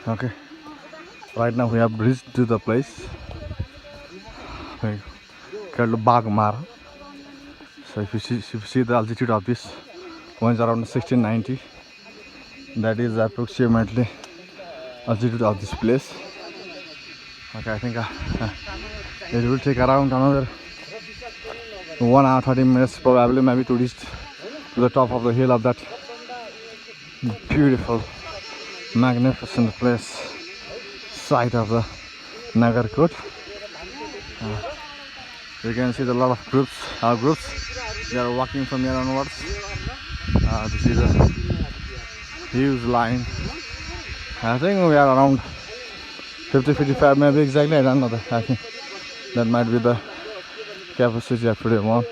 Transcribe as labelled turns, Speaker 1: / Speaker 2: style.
Speaker 1: Okay, right now we have reached to the place called Bagmar. So if you see the altitude of this point around 1690, that is approximately altitude of this place. Okay, I think it will take around another 1 hour 30 minutes probably maybe to reach to the top of the hill of that beautiful, magnificent place, site of the Nagarkot. You can see a lot of groups. They are walking from here onwards. This is a huge line. I think we are around 50-55 maybe exactly. I don't know. I think that might be the capacity of today one.